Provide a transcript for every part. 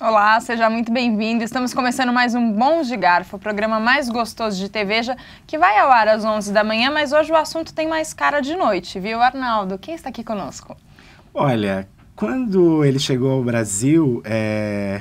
Olá, seja muito bem-vindo. Estamos começando mais um Bons de Garfo, o programa mais gostoso de TVja, que vai ao ar às 11 da manhã, mas hoje o assunto tem mais cara de noite, viu, Arnaldo? Quem está aqui conosco? Olha, quando ele chegou ao Brasil,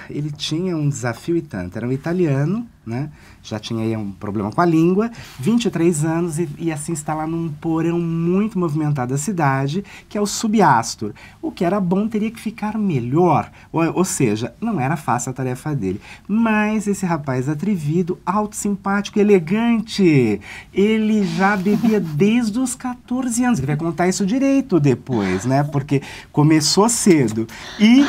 ele tinha um desafio e tanto. Era um italiano, né? Já tinha aí um problema com a língua, 23 anos e assim instalar num porão muito movimentado da cidade, que é o Subastor. O que era bom teria que ficar melhor, ou seja, não era fácil a tarefa dele. Mas esse rapaz atrevido, alto, simpático, elegante, ele já bebia desde os 14 anos. Ele vai contar isso direito depois, né? Porque começou cedo. E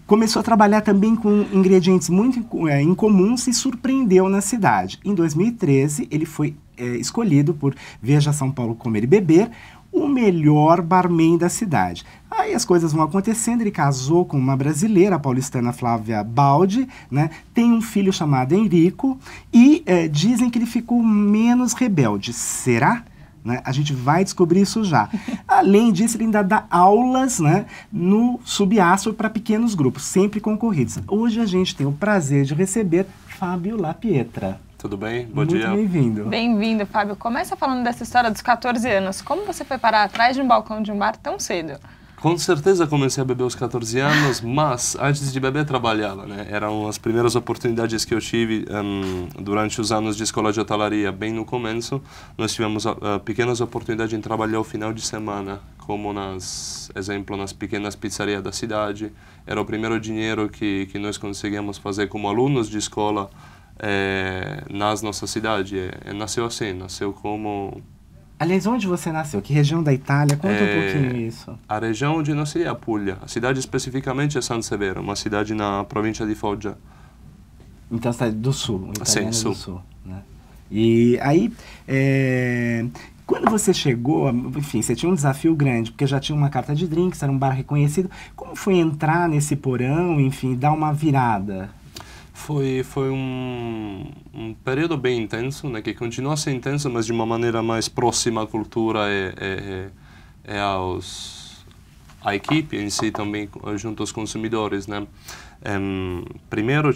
começou a trabalhar também com ingredientes muito incomuns e surpreendeu na cidade. Em 2013, ele foi escolhido por Veja São Paulo Comer e Beber, o melhor barman da cidade. Aí as coisas vão acontecendo, ele casou com uma brasileira, a paulistana Flávia Baldi, né? Tem um filho chamado Henrico e dizem que ele ficou menos rebelde. Será? Né? A gente vai descobrir isso já. Além disso, ele ainda dá aulas, né, no Subastor para pequenos grupos, sempre concorridos. Hoje a gente tem o prazer de receber Fábio Lapietra. Tudo bem? Bom dia. Muito bem-vindo. Bem-vindo, Fábio. Começa falando dessa história dos 14 anos. Como você foi parar atrás de um balcão de um bar tão cedo? Com certeza comecei a beber aos 14 anos, mas antes de beber trabalhava, né? Eram as primeiras oportunidades que eu tive durante os anos de escola de hotelaria. Bem no começo, nós tivemos pequenas oportunidades em trabalhar ao final de semana, como nas pequenas pizzarias da cidade. Era o primeiro dinheiro que nós conseguíamos fazer como alunos de escola nas nossa cidade. Nasceu assim, nasceu como... Aliás, onde você nasceu? Que região da Itália? Conta um pouquinho isso. A região onde nasci é a Puglia. A cidade especificamente é San Severo, uma cidade na província de Foggia. Então, cidade do sul, italiana Sim, do sul. Né? E aí, quando você chegou, enfim, você tinha um desafio grande, porque já tinha uma carta de drinks, era um bar reconhecido. Como foi entrar nesse porão, enfim, dar uma virada? Foi um período bem intenso, né, que continua a ser intenso, mas de uma maneira mais próxima à cultura à equipe em si também, junto aos consumidores, né. Primeiro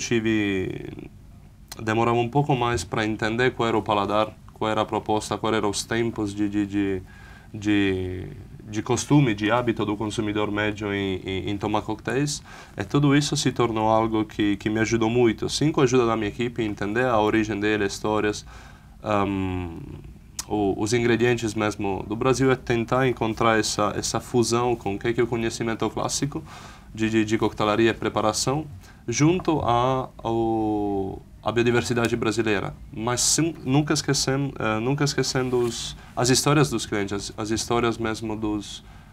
demorava um pouco mais para entender qual era o paladar, qual era a proposta, quais eram os tempos de costume, de hábito do consumidor médio em tomar coquetéis, e tudo isso se tornou algo que me ajudou muito, sim, com a ajuda da minha equipe, a entender a origem dele, histórias, os ingredientes mesmo do Brasil, é tentar encontrar essa fusão com o que é o conhecimento clássico de coquetelaria e preparação, junto a biodiversidade brasileira, mas nunca esquecendo as histórias dos clientes, as histórias mesmo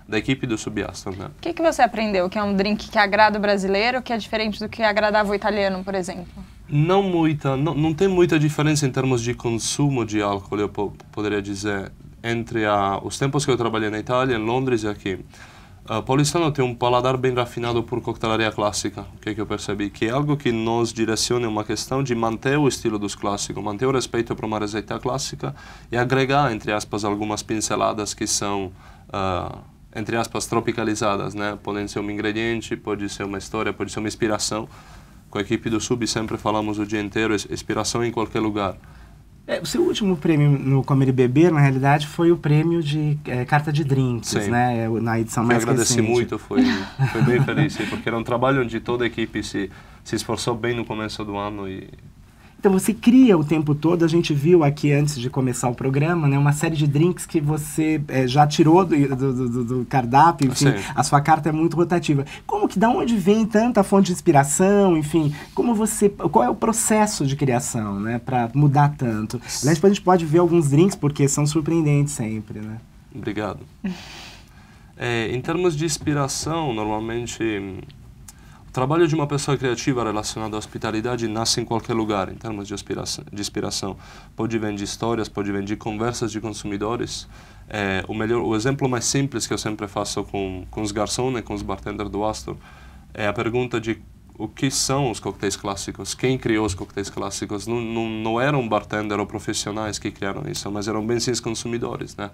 da equipe do Subastor, né? O que você aprendeu? Que é um drink que agrada o brasileiro, que é diferente do que agradava o italiano, por exemplo? Não tem muita diferença em termos de consumo de álcool, eu poderia dizer, entre os tempos que eu trabalhei na Itália, em Londres e aqui. O paulistano tem um paladar bem refinado por coquetelaria clássica, que eu percebi, que é algo que nos direciona uma questão de manter o estilo dos clássicos, manter o respeito para uma receita clássica e agregar, entre aspas, algumas pinceladas que são, entre aspas, tropicalizadas, né? Podem ser um ingrediente, pode ser uma história, pode ser uma inspiração. Com a equipe do Sub sempre falamos o dia inteiro, inspiração em qualquer lugar. O seu último prêmio no Comer e Beber, na realidade, foi o prêmio de carta de drinks, sim, né? Na edição mais recente. Agradeci muito, foi bem feliz, porque era um trabalho onde toda a equipe se esforçou bem no começo do ano. Então você cria o tempo todo, a gente viu aqui antes de começar o programa, né, uma série de drinks que você já tirou do cardápio, enfim, sim, a sua carta é muito rotativa. Da onde vem tanta fonte de inspiração, enfim, qual é o processo de criação, né, para mudar tanto? Aliás, depois a gente pode ver alguns drinks, porque são surpreendentes sempre, né? Obrigado. Em termos de inspiração, normalmente... O trabalho de uma pessoa criativa relacionada à hospitalidade nasce em qualquer lugar, em termos de inspiração. Pode vir de histórias, pode vir de conversas de consumidores. O exemplo mais simples que eu sempre faço com os garçons, com os bartenders do Astor, é a pergunta de o que são os coquetéis clássicos, quem criou os coquetéis clássicos. Não eram bartender ou profissionais que criaram isso, mas eram bem sim os consumidores, né?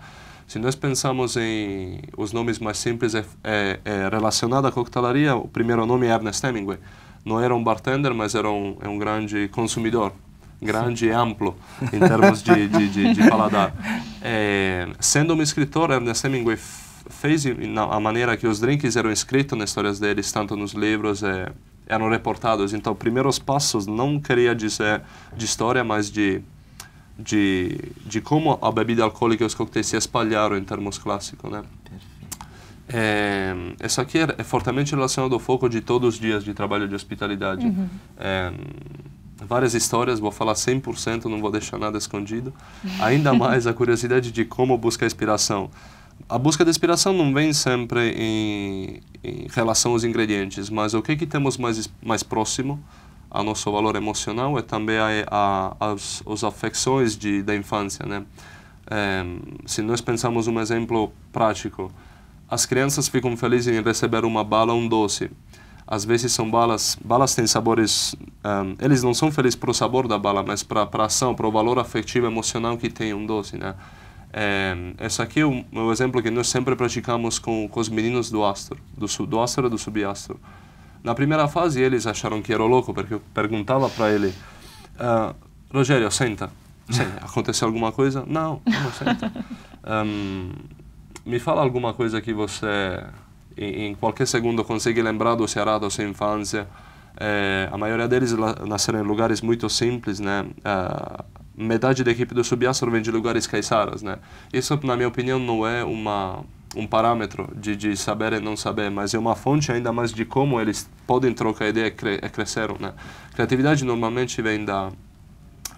Se nós pensamos em os nomes mais simples relacionado à coquetelaria, o primeiro nome é Ernest Hemingway. Não era um bartender, mas era um grande consumidor, grande e amplo em termos de paladar. Sendo um escritor, Ernest Hemingway fez a maneira que os drinks eram escritos nas histórias deles, tanto nos livros, eram reportados. Então, primeiros passos não queria dizer de história, mas de como a bebida alcoólica e os coquetéis se espalharam em termos clássicos, né? Isso aqui é fortemente relacionado ao foco de todos os dias de trabalho de hospitalidade. Várias histórias, vou falar 100%, não vou deixar nada escondido. Ainda mais a curiosidade de como buscar inspiração. A busca de inspiração não vem sempre em relação aos ingredientes, mas o que temos mais próximo ao nosso valor emocional é também as afecções da infância, né? Se nós pensamos um exemplo prático, as crianças ficam felizes em receber uma bala ou um doce. Às vezes são balas têm sabores, eles não são felizes para o sabor da bala, mas para a ação, para o valor afetivo e emocional que tem um doce, né? Esse aqui é um exemplo que nós sempre praticamos com os meninos do Astro, do Astro e do Subastro. Na primeira fase eles acharam que era louco, porque eu perguntava para ele, Rogério, senta. Aconteceu alguma coisa? Não senta. Me fala alguma coisa que você, em qualquer segundo, consegue lembrar do Ceará, da sua infância. A maioria deles nasceram em lugares muito simples, né? Metade da equipe do Subastro vem de lugares caiçaras, né? Isso, na minha opinião, não é um parâmetro de saber e não saber, mas é uma fonte ainda mais de como eles podem trocar ideia e cresceram, né? Criatividade normalmente vem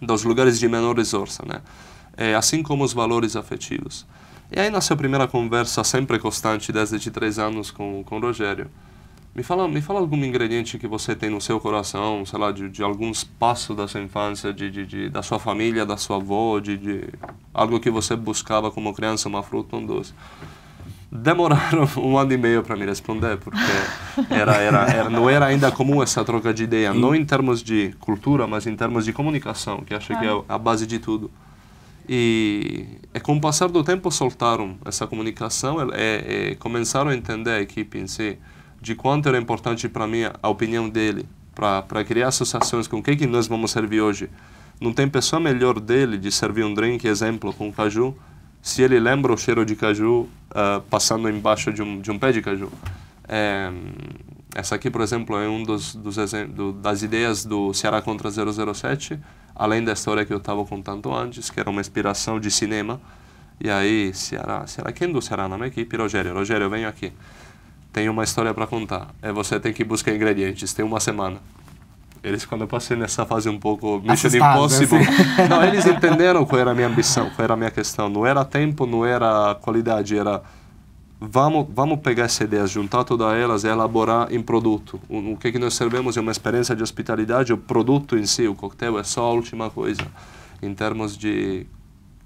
dos lugares de menor resorça, né? Assim como os valores afetivos. E aí nasceu a primeira conversa sempre constante desde 3 anos com o Rogério. Me fala algum ingrediente que você tem no seu coração, sei lá, de alguns passos da sua infância, da sua família, da sua avó, de algo que você buscava como criança, uma fruta, um doce. Demoraram 1 ano e meio para me responder, porque não era ainda comum essa troca de ideia, não em termos de cultura, mas em termos de comunicação, que acho que é a base de tudo. E com o passar do tempo soltaram essa comunicação e começaram a entender a equipe em si, de quanto era importante para mim a opinião dele, para criar associações com o que nós vamos servir hoje. Não tem pessoa melhor dele de servir um drink, exemplo, com caju, se ele lembra o cheiro de caju passando embaixo de um pé de caju. Essa aqui, por exemplo, é das ideias do Ceará contra 007, além da história que eu estava contando antes, que era uma inspiração de cinema. E aí, Ceará, quem do Ceará na minha equipe? Rogério, venho aqui. Tenho uma história para contar. Você tem que buscar ingredientes, tem 1 semana. Eles, quando eu passei nessa fase um pouco Mission Impossible, assim. Não, eles entenderam qual era a minha ambição, qual era a minha questão. Não era tempo, não era qualidade, era vamos pegar essas ideias, juntar todas elas e elaborar em produto. O que nós servemos é uma experiência de hospitalidade, o produto em si, o coquetel é só a última coisa. Em termos de...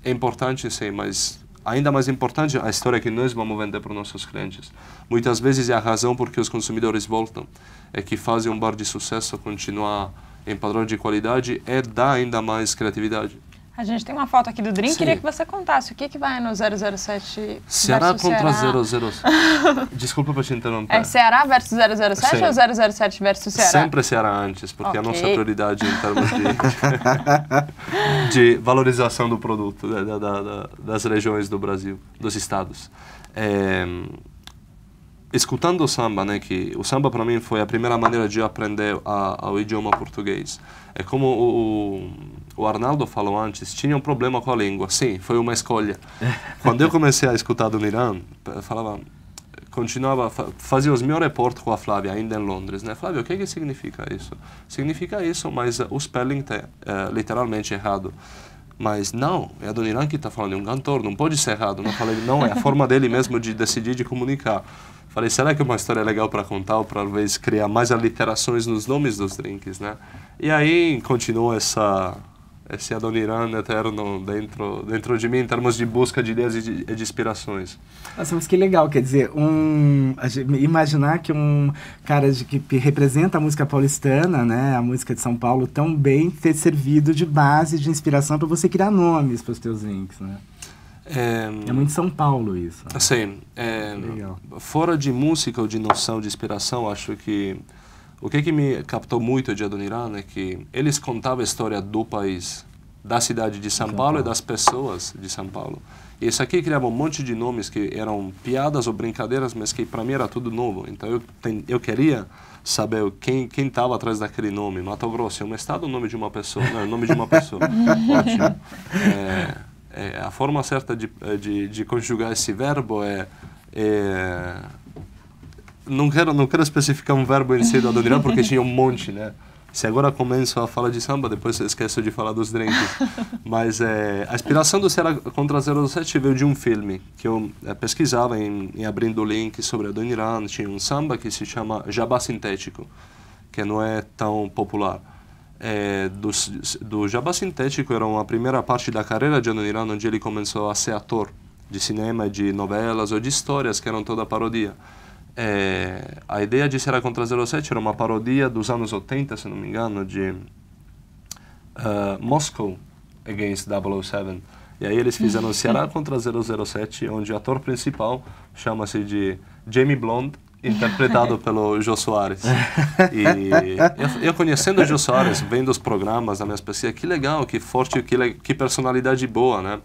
É importante sim, mas ainda mais importante a história que nós vamos vender para os nossos clientes. Muitas vezes é a razão por que os consumidores voltam, é que fazem um bar de sucesso continuar em padrão de qualidade e dá ainda mais criatividade. A gente tem uma foto aqui do drink, queria que você contasse o que vai no 007 Ceará versus contra Ceará. 007. Desculpa para te interromper. É Ceará versus 007 Sim. ou 007 versus Ceará? Sempre Ceará antes, porque é a nossa prioridade em termos de valorização do produto, das regiões do Brasil, dos estados. Escutando o samba, né, que o samba para mim foi a primeira maneira de aprender o idioma português. É como o Arnaldo falou antes, tinha um problema com a língua. Sim, foi uma escolha. Quando eu comecei a escutar do Irã, fazia os meus reportes com a Flávia, ainda em Londres, né? Flávia, o que significa isso? Significa isso, mas o spelling é literalmente errado. Mas não, é a Dona Irã que está falando, é um cantor, não pode ser errado. Não falei, não, é a forma dele mesmo de decidir, de comunicar. Falei, será que é uma história legal para contar ou para, talvez, criar mais aliterações nos nomes dos drinks, né? E aí continuou essa esse Adoniran eterno dentro de mim, em termos de busca de ideias e de inspirações. Nossa, mas que legal, quer dizer, imaginar que um cara que representa a música paulistana, né, a música de São Paulo, tão bem ter servido de base, de inspiração para você criar nomes para os teus drinks, né? É muito São Paulo isso. Sim. Legal. Fora de música ou de noção de inspiração, acho que o que me captou muito de Adoniran é que eles contavam a história do país, da cidade de São Paulo e das pessoas de São Paulo. E isso aqui criava um monte de nomes que eram piadas ou brincadeiras, mas que para mim era tudo novo. Então eu queria saber quem estava atrás daquele nome. Mato Grosso é um estado ou o nome de uma pessoa? Não, é o nome de uma pessoa. Ótimo. A forma certa de conjugar esse verbo não quero especificar um verbo em si do Adoniran, porque tinha um monte, né? Se agora começo a falar de samba, depois esqueço de falar dos drinks. Mas a inspiração do Ceará contra 007 veio de um filme que eu pesquisava em abrindo link sobre Adoniran. Tinha um samba que se chama Jabá Sintético, que não é tão popular. Do Jabá Sintético era uma primeira parte da carreira de Adoniran, onde ele começou a ser ator de cinema, de novelas ou de histórias que eram toda parodia. A ideia de Ceará contra 07 era uma parodia dos anos 80, se não me engano, de Moscow Against 007. E aí eles fizeram Ceará contra 007, onde o ator principal chama-se de Jamie Blonde, interpretado pelo Jô Soares. E eu conhecendo o Jô Soares, vendo os programas da minha pesquisa, que legal, que forte, que personalidade boa, né?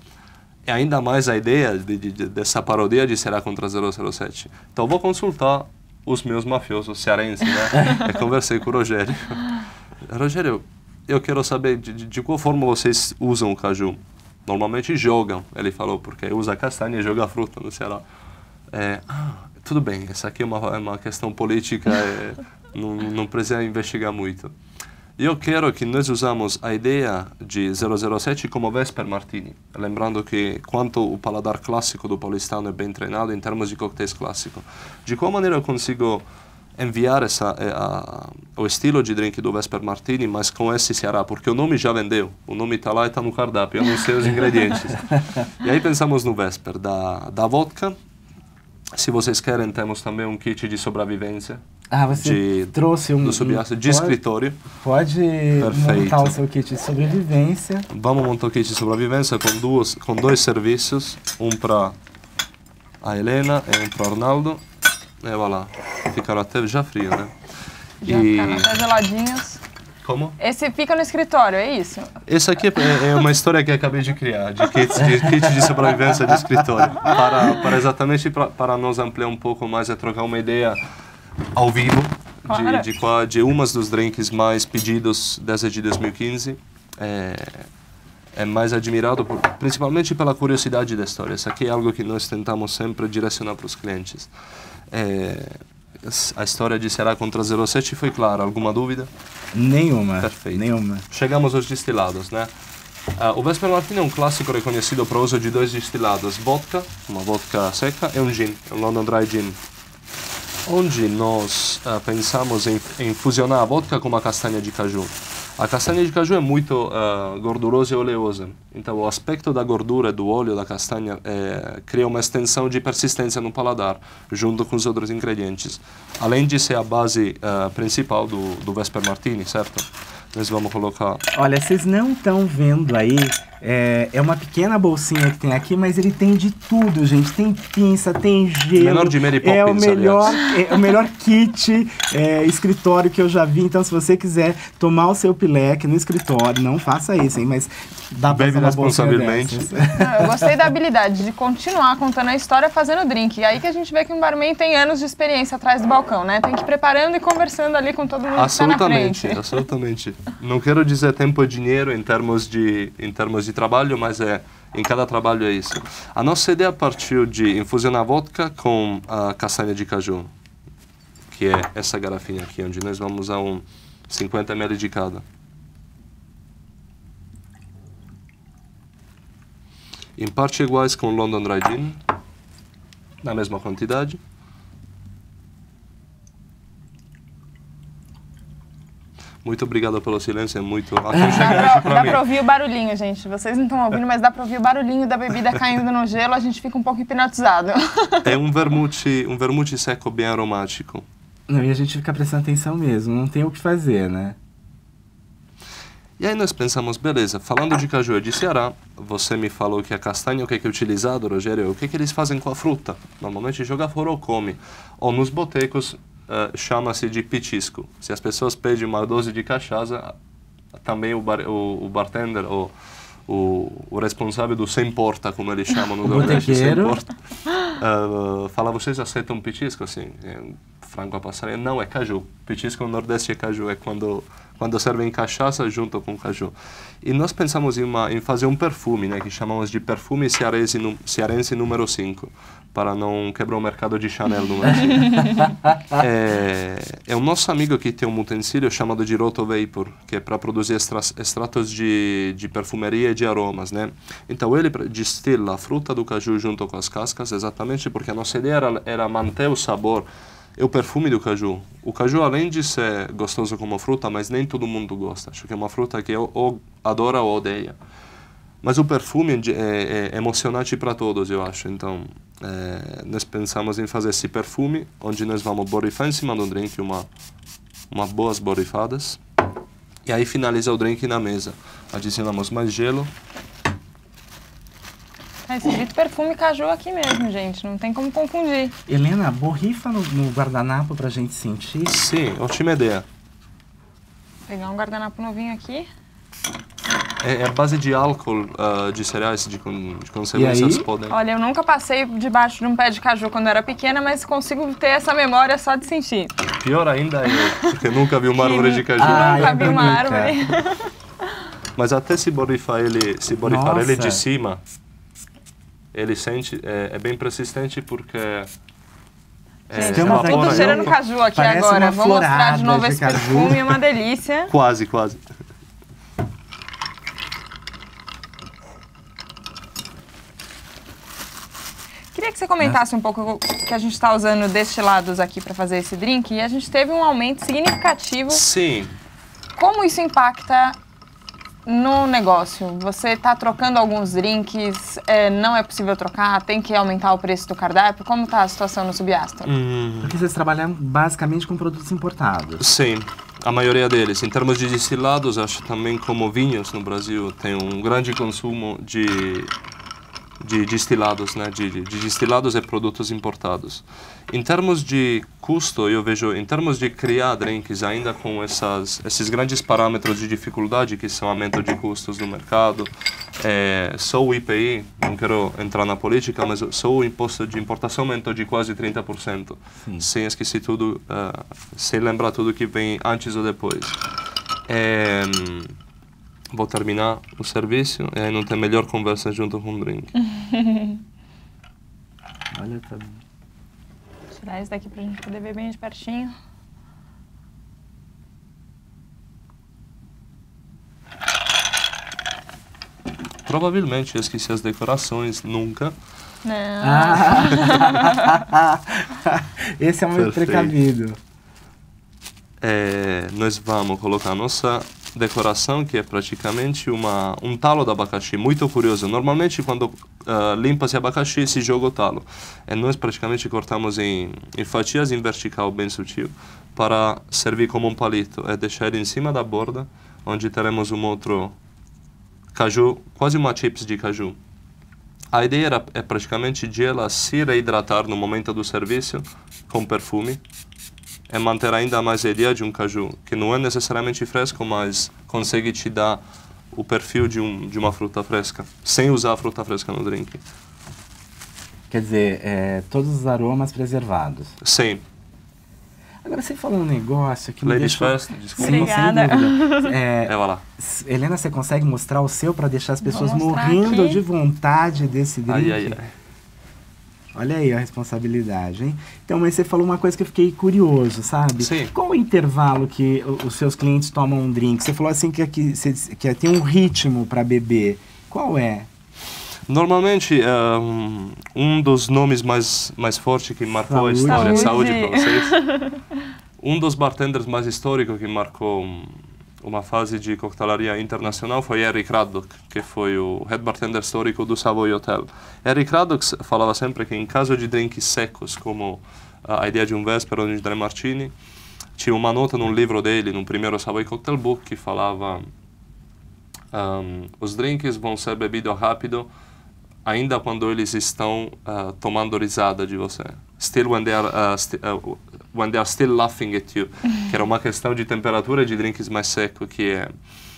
E ainda mais a ideia dessa parodia de Ceará contra 007. Então vou consultar os meus mafiosos cearenses, né? Eu conversei com o Rogério. Rogério, eu quero saber de qual forma vocês usam o caju. Normalmente jogam, ele falou, porque usa castanha e joga fruta no Ceará. Tudo bem, essa aqui é uma questão política, não precisa investigar muito. Eu quero que nós usamos a ideia de 007 como Vesper Martini, lembrando que quanto o paladar clássico do paulistano é bem treinado em termos de coquetéis clássicos. De qual maneira eu consigo enviar o estilo de drink do Vesper Martini, mas com esse Ceará, porque o nome já vendeu, o nome está lá e está no cardápio, eu não sei os ingredientes. E aí pensamos no Vesper, da vodka. Se vocês querem, temos também um kit de sobrevivência. Você trouxe de escritório. Pode montar o seu kit de sobrevivência. Vamos montar o kit de sobrevivência com dois serviços. Um para a Helena e um para o Arnaldo. E voilà. Ficaram até já frio, né? Já ficaram até geladinhos. Como? Esse fica no escritório, é isso? Esse aqui é uma história que acabei de criar, de kit de sobrevivência de escritório. Exatamente para nos ampliar um pouco mais e trocar uma ideia ao vivo, claro, de umas dos drinks mais pedidos desde 2015. É mais admirado, principalmente pela curiosidade da história. Isso aqui é algo que nós tentamos sempre direcionar para os clientes. A história de Ceará contra 07 foi clara. Alguma dúvida? Nenhuma. Perfeito. Nenhuma. Chegamos aos destilados, né? O Vesper Martini é um clássico reconhecido para o uso de dois destilados. Vodka, uma vodka seca, e um gin, um London Dry Gin. Onde nós pensamos em fusionar a vodka com uma castanha de caju. A castanha de caju é muito gordurosa e oleosa. Então, o aspecto da gordura do óleo da castanha cria uma extensão de persistência no paladar, junto com os outros ingredientes. Além de ser a base principal do Vesper Martini, certo? Nós vamos colocar... Olha, vocês não estão vendo aí, é uma pequena bolsinha que tem aqui, mas ele tem de tudo, gente. Tem pinça, tem gelo. Menor de Mary Poppins, é o melhor kit escritório que eu já vi. Então, se você quiser tomar o seu pileque no escritório, não faça isso, hein? Mas dá pra bebe responsavelmente. Eu gostei da habilidade de continuar contando a história fazendo drink. E aí que a gente vê que um barman tem anos de experiência atrás do balcão, né? Tem que ir preparando e conversando ali com todo mundo que está na frente. Absolutamente. Não quero dizer tempo e dinheiro em termos de trabalho, mas em cada trabalho é isso. A nossa ideia partiu de infusionar vodka com a castanha de caju, que é essa garrafinha aqui, onde nós vamos usar 50 ml de cada. Em partes iguais com London Dry Gin, na mesma quantidade. Muito obrigado pelo silêncio, é muito aconchegante para Dá mim. pra ouvir o barulhinho, gente. Vocês não estão ouvindo, mas dá pra ouvir o barulhinho da bebida caindo no gelo, a gente fica um pouco hipnotizado. É um vermute seco bem aromático. Não, e a gente fica prestando atenção mesmo, não tem o que fazer, né? E aí nós pensamos, beleza, falando de caju e de Ceará, você me falou que a castanha, o que é utilizado, Rogério, o que eles fazem com a fruta? Normalmente joga fora ou come. Ou nos botecos, chama-se de petisco. Se as pessoas pedem uma dose de cachaça, também o bartender, o responsável do sem porta, como eles chamam no Nordeste, sem porta, fala, vocês aceitam petisco? Assim, frango a passarinho, não, é caju. Petisco no Nordeste é caju, é quando servem cachaça junto com caju. E nós pensamos em fazer um perfume, né, que chamamos de perfume cearense número 5, para não quebrar o mercado de Chanel número 5. É o nosso amigo que tem um utensílio chamado de Roto Vapor, que é para produzir extratos de perfumaria e de aromas, né? Então ele destila a fruta do caju junto com as cascas, exatamente porque a nossa ideia era manter o sabor e o perfume do caju. O caju, além de ser gostoso como fruta, mas nem todo mundo gosta. Acho que é uma fruta que ou adora ou odeia. Mas o perfume é emocionante para todos, eu acho. Então, nós pensamos em fazer esse perfume, onde nós vamos borrifar em cima do drink uma boas borrifadas. E aí finaliza o drink na mesa. Adicionamos mais gelo. Tá escrito perfume caju aqui mesmo, gente. Não tem como confundir. Helena, borrifa no guardanapo pra gente sentir. Sim, ótima ideia. Vou pegar um guardanapo novinho aqui. É a base de álcool de cereais, de conservantes podem... Olha, eu nunca passei debaixo de um pé de caju quando eu era pequena, mas consigo ter essa memória só de sentir. Pior ainda é porque nunca vi uma árvore de caju. Nunca vi uma árvore. Mas até se borrifar ele de cima, ele sente, é bem persistente porque... Gente, eu tô cheirando caju aqui agora. Vou mostrar de novo esse perfume, é uma delícia. Quase, quase. Queria que você comentasse um pouco que a gente está usando destilados aqui para fazer esse drink e a gente teve um aumento significativo. Sim. Como isso impacta no negócio? Você está trocando alguns drinks, não é possível trocar, tem que aumentar o preço do cardápio? Como está a situação no Subastra? Porque vocês trabalham basicamente com produtos importados. Sim, a maioria deles. Em termos de destilados, acho também como vinhos no Brasil tem um grande consumo de destilados, né? De destilados e produtos importados. Em termos de custo, eu vejo, em termos de criar drinks, ainda com esses grandes parâmetros de dificuldade, que são aumento de custos no mercado, só o IPI, não quero entrar na política, mas só o imposto de importação aumentou de quase 30%, sem esquecer tudo, sem lembrar tudo que vem antes ou depois. Vou terminar o serviço e aí não tem melhor conversa junto com o drink. Olha, tá... Vou tirar esse daqui pra gente poder ver bem de pertinho. Provavelmente eu esqueci as decorações, nunca. Não. Esse é muito precavido. Nós vamos colocar a nossa decoração, que é praticamente um talo de abacaxi, muito curioso. Normalmente quando limpa-se abacaxi se joga o talo. E nós praticamente cortamos em fatias em vertical bem sutil para servir como um palito. É deixar ele em cima da borda, onde teremos um outro caju, quase uma chips de caju. A ideia é praticamente de ela se reidratar no momento do serviço com perfume. É manter ainda mais a ideia de um caju, que não é necessariamente fresco, mas consegue te dar o perfil de uma fruta fresca, sem usar a fruta fresca no drink. Quer dizer, todos os aromas preservados. Sim. Agora, você falou um negócio que Ladies me deixou... first, desculpa. Sim, Obrigada. sem dúvida. Vai lá. Helena, você consegue mostrar o seu para deixar as pessoas mostrar morrendo aqui. de vontade desse drink? Ai. Olha aí a responsabilidade, hein? Então, mas você falou uma coisa que eu fiquei curioso, sabe? Sim. Qual o intervalo que os seus clientes tomam um drink? Você falou assim que tem um ritmo para beber. Qual é? Normalmente, um dos nomes mais fortes que marcou a história... Saúde para vocês. Um dos bartenders mais históricos que marcou uma fase de coquetelaria internacional foi Eric Raddock, que foi o head bartender histórico do Savoy Hotel. Eric Raddock falava sempre que em caso de drinks secos, como a ideia de um Vesper ou de Dry Martini, tinha uma nota num livro dele, no primeiro Savoy Cocktail Book, que falava os drinks vão ser bebidos rápido ainda quando eles estão tomando risada de você. Still when they are still laughing at you. Que era uma questão de temperatura de drinks mais seco, que é...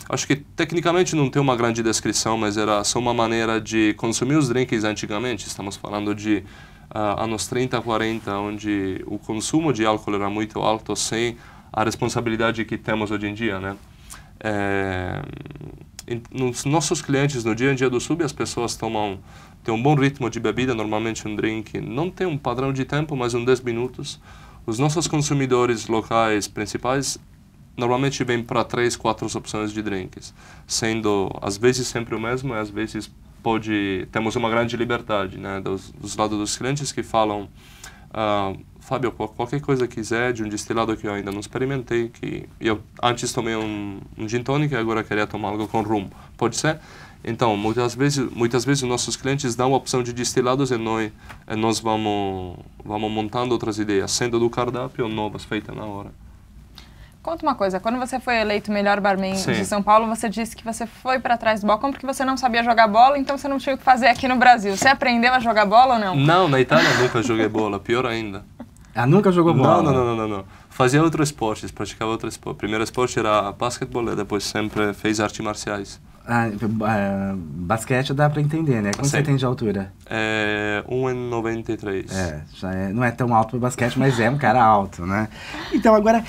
Acho que tecnicamente não tem uma grande descrição, mas era só uma maneira de consumir os drinks antigamente. Estamos falando de anos 30, 40, onde o consumo de álcool era muito alto, sem a responsabilidade que temos hoje em dia, né? Nos nossos clientes, no dia a dia do Sub, as pessoas têm um bom ritmo de bebida, normalmente um drink não tem um padrão de tempo, mas 10 minutos. Os nossos consumidores locais principais normalmente vêm para 3, 4 opções de drinks, sendo às vezes sempre o mesmo, e às vezes temos uma grande liberdade, né, dos lados dos clientes que falam Fábio, qualquer coisa quiser de um destilado que eu ainda não experimentei, que eu antes tomei um gin tonic e agora queria tomar algo com rum, pode ser? Então, muitas vezes os nossos clientes dão a opção de destilados e nós vamos montando outras ideias, sendo do cardápio ou novas feitas na hora. Conta uma coisa, quando você foi eleito melhor barman de São Paulo, você disse que você foi para trás do balcão porque você não sabia jogar bola, então você não tinha o que fazer aqui no Brasil. Você aprendeu a jogar bola ou não? Não, na Itália nunca joguei bola, pior ainda. Ah, nunca jogou bola? Não. Fazia outros esportes, praticava outros esportes. O primeiro esporte era basquetebol e depois sempre fez artes marciais. Basquete dá para entender, né? Quanto você tem de altura? 1,93. Não é tão alto para basquete, mas é um cara alto, né? Então, agora,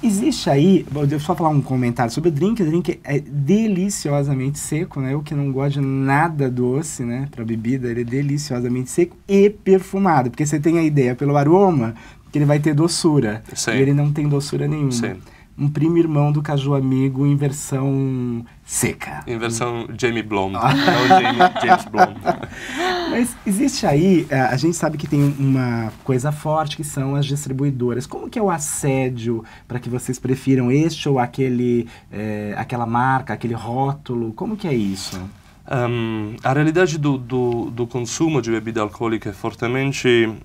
existe aí... Deixa eu só falar um comentário sobre o drink. O drink é deliciosamente seco, né? Eu que não gosto de nada doce, né? Para bebida, ele é deliciosamente seco e perfumado. Porque você tem a ideia, pelo aroma, que ele vai ter doçura. Sim. E ele não tem doçura nenhuma. Sim. Um primo irmão do Caju Amigo em versão seca. Em versão Jamie Blom, não James Blom. Mas existe aí, a gente sabe que tem uma coisa forte que são as distribuidoras. Como que é o assédio para que vocês prefiram este ou aquela marca, aquele rótulo? Como que é isso? A realidade do consumo de bebida alcoólica é fortemente...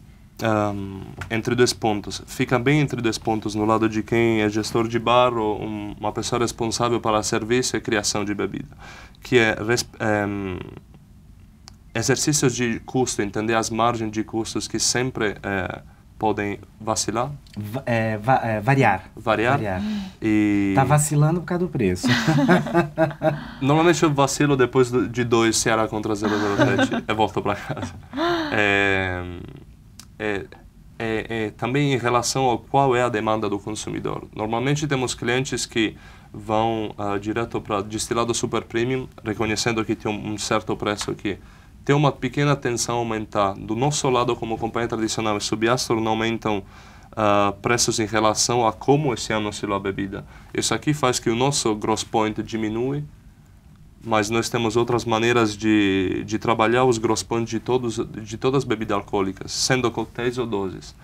entre dois pontos. Fica bem entre dois pontos no lado de quem é gestor de bar ou uma pessoa responsável para serviço e criação de bebida, que é exercícios de custo, entender as margens de custos que sempre podem vacilar. Variar. E... Tá vacilando por causa do preço. Normalmente eu vacilo depois de 2 Ceará contra 007 e volto para casa. Também em relação ao qual é a demanda do consumidor. Normalmente temos clientes que vão direto para destilado super premium, reconhecendo que tem um certo preço que tem uma pequena tensão a aumentar. Do nosso lado, como companhia tradicional e Subastro, não aumentam preços em relação a como esse ano oscilou a bebida. Isso aqui faz que o nosso gross point diminui, mas nós temos outras maneiras de trabalhar os gross points de todas as bebidas alcoólicas, sendo coquetéis ou doces.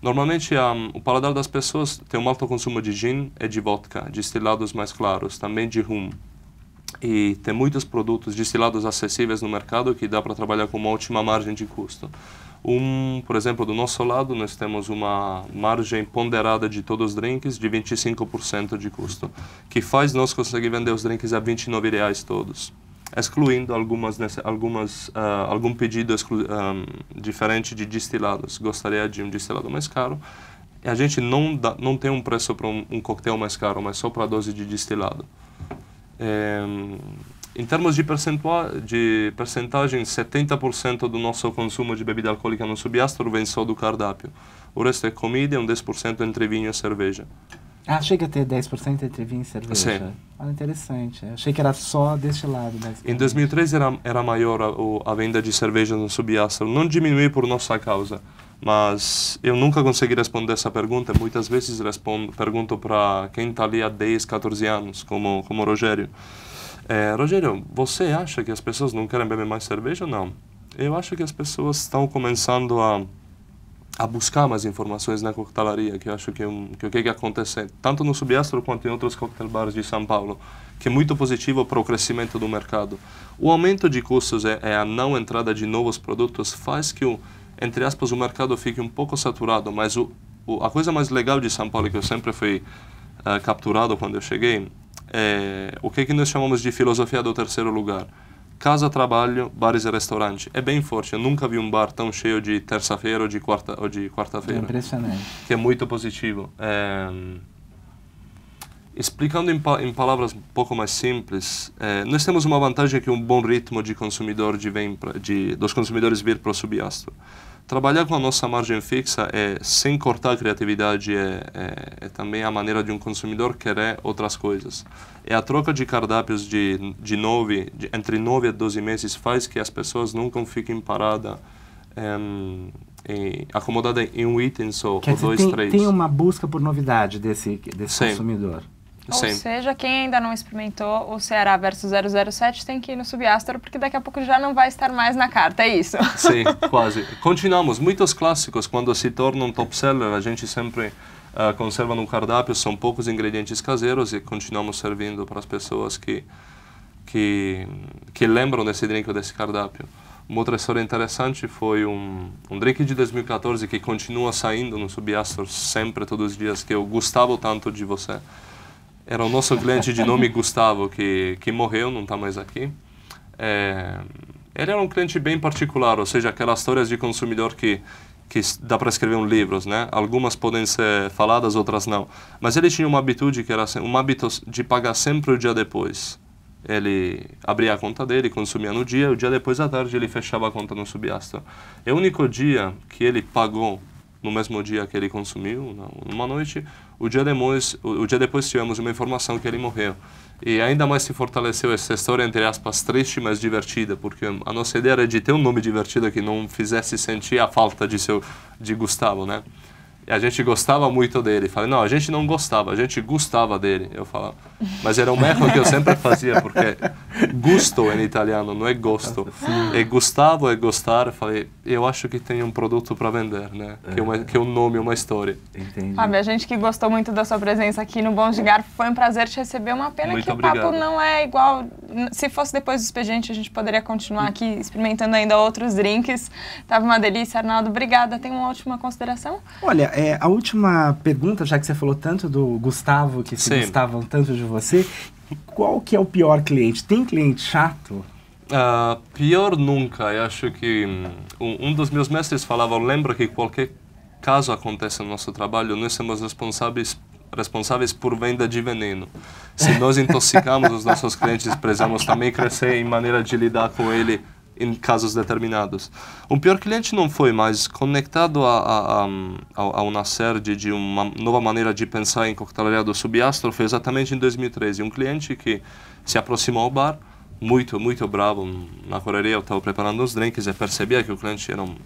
Normalmente, o paladar das pessoas tem um alto consumo de gin e de vodka, destilados mais claros, também de rum. E tem muitos produtos destilados acessíveis no mercado que dá para trabalhar com uma ótima margem de custo. Por exemplo, do nosso lado, nós temos uma margem ponderada de todos os drinks de 25% de custo, que faz nós conseguir vender os drinks a R$29 todos, excluindo algum pedido diferente de destilados. Gostaria de um destilado mais caro. E a gente não tem um preço para um coquetel mais caro, mas só para a dose de destilado. Em termos de percentagem, 70% do nosso consumo de bebida alcoólica no Subastro vem só do cardápio. O resto é comida e 10% entre vinho e cerveja. Chega a ter 10% entre vinho e cerveja? Sim. Olha, interessante. Achei que era só destilado. Em 2013 era maior a venda de cerveja no Subastro. Não diminuiu por nossa causa, mas eu nunca consegui responder essa pergunta. Muitas vezes pergunto para quem está ali há 10, 14 anos, como o Rogério. Rogério, você acha que as pessoas não querem beber mais cerveja ou não? Eu acho que as pessoas estão começando a buscar mais informações na coquetelaria, que eu acho que o que acontece tanto no Subastro quanto em outros cocktail bars de São Paulo, que é muito positivo para o crescimento do mercado. O aumento de custos e a não entrada de novos produtos faz que, entre aspas, o mercado fique um pouco saturado, mas a coisa mais legal de São Paulo, que eu sempre fui capturado quando eu cheguei, é o que nós chamamos de filosofia do terceiro lugar. Casa, trabalho, bares e restaurante. É bem forte. Eu nunca vi um bar tão cheio de terça-feira ou de quarta-feira. É impressionante. Que é muito positivo. Explicando em palavras um pouco mais simples, nós temos uma vantagem que um bom ritmo de consumidor dos consumidores vir para o Subastro. Trabalhar com a nossa margem fixa sem cortar a criatividade é também a maneira de um consumidor querer outras coisas. E a troca de cardápios entre 9 e 12 meses faz que as pessoas nunca fiquem paradas, acomodadas em um item só, ou dois, três. Tem uma busca por novidade desse consumidor. Ou seja, quem ainda não experimentou o Ceará versus 007 tem que ir no Subastro, porque daqui a pouco já não vai estar mais na carta, é isso? Sim, quase. Continuamos. Muitos clássicos, quando se tornam top seller, a gente sempre conserva no cardápio, são poucos ingredientes caseiros e continuamos servindo para as pessoas que lembram desse drink ou desse cardápio. Uma outra história interessante foi um drink de 2014 que continua saindo no Subastro sempre, todos os dias, que é o Gustavo Tanto de Você. Era o nosso cliente de nome Gustavo, que morreu, não está mais aqui. Ele era um cliente bem particular, ou seja, aquelas histórias de consumidor que dá para escrever livros, né? Algumas podem ser faladas, outras não. Mas ele tinha uma habitude que era um hábito de pagar sempre o dia depois. Ele abria a conta dele, consumia no dia, o dia depois à tarde ele fechava a conta no Subastro. É o único dia que ele pagou no mesmo dia que ele consumiu, numa noite. O dia depois tivemos uma informação que ele morreu. E ainda mais se fortaleceu essa história, entre aspas, triste, mas divertida, porque a nossa ideia era de ter um nome divertido que não fizesse sentir a falta de Gustavo, né? E a gente gostava muito dele. Falei, não, a gente não gostava, a gente gostava dele. Eu falava, mas era um erro que eu sempre fazia, porque gusto em italiano não é gosto. É Gustavo, é gostar. Eu falei, eu acho que tem um produto para vender, né? Que é um nome, uma história. Entendi. Fábio, a gente que gostou muito da sua presença aqui no Bons de Garfo, foi um prazer te receber. Uma pena muito que obrigado. O papo não é igual. Se fosse depois do expediente, a gente poderia continuar aqui experimentando ainda outros drinks. Tava uma delícia, Arnaldo. Obrigada. Tem uma última consideração? Olha, a última pergunta, já que você falou tanto do Gustavo, que se gostavam tanto de você, qual que é o pior cliente? Tem cliente chato? Pior nunca. Eu acho que um dos meus mestres falava, lembra que qualquer caso acontece no nosso trabalho, nós somos responsáveis por venda de veneno. Se nós intoxicamos os nossos clientes, precisamos também crescer em maneira de lidar com ele em casos determinados. O pior cliente não foi, mas conectado ao nascer de uma nova maneira de pensar em coquetelaria do Subastro, foi exatamente em 2013. Um cliente que se aproximou ao bar, muito, muito bravo. Na correria eu estava preparando os drinks e percebia que o cliente não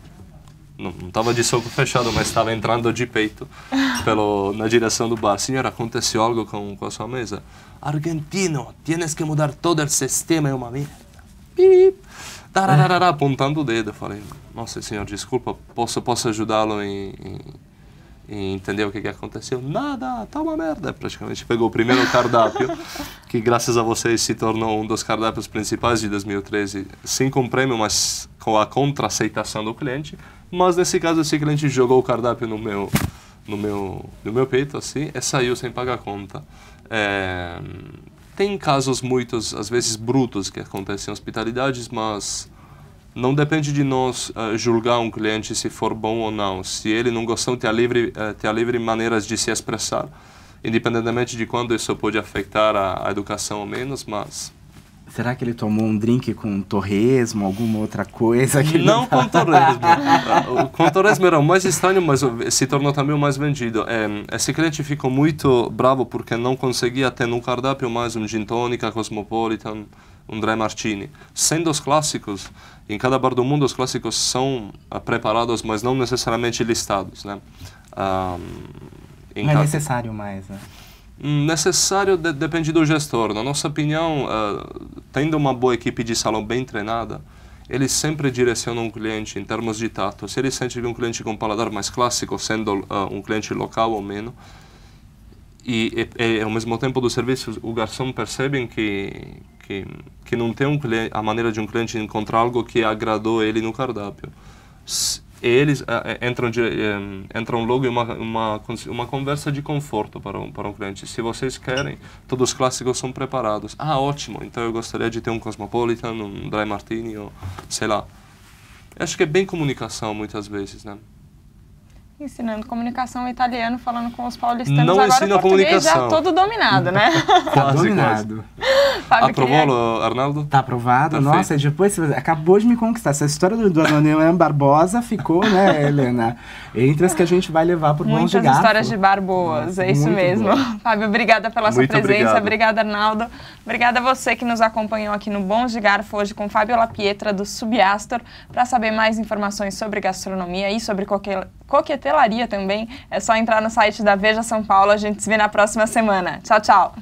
estava de soco fechado, mas estava entrando de peito na direção do bar. Senhor, aconteceu algo com a sua mesa? Argentino, tienes que mudar todo o sistema, é uma merda. Pip. Apontando o dedo. Eu falei, nossa senhor, desculpa, posso ajudá-lo em entender o que aconteceu? Nada, tá uma merda. Praticamente pegou o primeiro cardápio, que graças a vocês se tornou um dos cardápios principais de 2013, sem com prêmio, mas com a contra-aceitação do cliente. Mas nesse caso, esse cliente jogou o cardápio no meu peito, assim, e saiu sem pagar a conta. Tem casos muitos, às vezes brutos, que acontecem em hospitalidades, mas não depende de nós julgar um cliente se for bom ou não. Se ele não gostou, tem a livre maneiras de se expressar, independentemente de quando isso pode afetar a educação ou menos, mas... Será que ele tomou um drink com torresmo, alguma outra coisa? Não com torresmo. Com torresmo era o mais estranho, mas se tornou também o mais vendido. Esse cliente ficou muito bravo porque não conseguia ter no cardápio mais um gin tônica, cosmopolitan, um dry martini. Sendo os clássicos, em cada bar do mundo os clássicos são preparados, mas não necessariamente listados, né? Não é necessário mais, né? Necessário depende do gestor. Na nossa opinião, tendo uma boa equipe de salão bem treinada, eles sempre direcionam o cliente em termos de tato. Se ele sente que um cliente com paladar mais clássico, sendo um cliente local ou menos, e ao mesmo tempo do serviço, o garçom percebe que não tem a maneira de um cliente encontrar algo que agradou ele no cardápio. Eles entram logo em uma conversa de conforto para um cliente. Se vocês querem, todos os clássicos são preparados. Ah, ótimo, então eu gostaria de ter um Cosmopolitan, um Dry Martini, ou sei lá. Eu acho que é bem comunicação muitas vezes, né? Ensinando comunicação italiano, falando com os paulistanos, não agora o português já comunicação. todo dominado, né? Tá dominado. Aprovou, Arnaldo? Tá aprovado? Tá Nossa, feito. depois você acabou de me conquistar. Essa história do Adoniran Barbosa ficou, né, Helena? Entre as que a gente vai levar por Bons de Garfo. Muitas histórias de bar boas, Nossa, é isso muito mesmo. boa. Fábio, obrigada pela sua Muito presença. obrigado. Obrigada, Arnaldo. Obrigada a você que nos acompanhou aqui no Bons de Garfo, hoje com Fábio Lapietra, do Subastor. Para saber mais informações sobre gastronomia e sobre coquetelaria também, é só entrar no site da Veja São Paulo. A gente se vê na próxima semana. Tchau, tchau!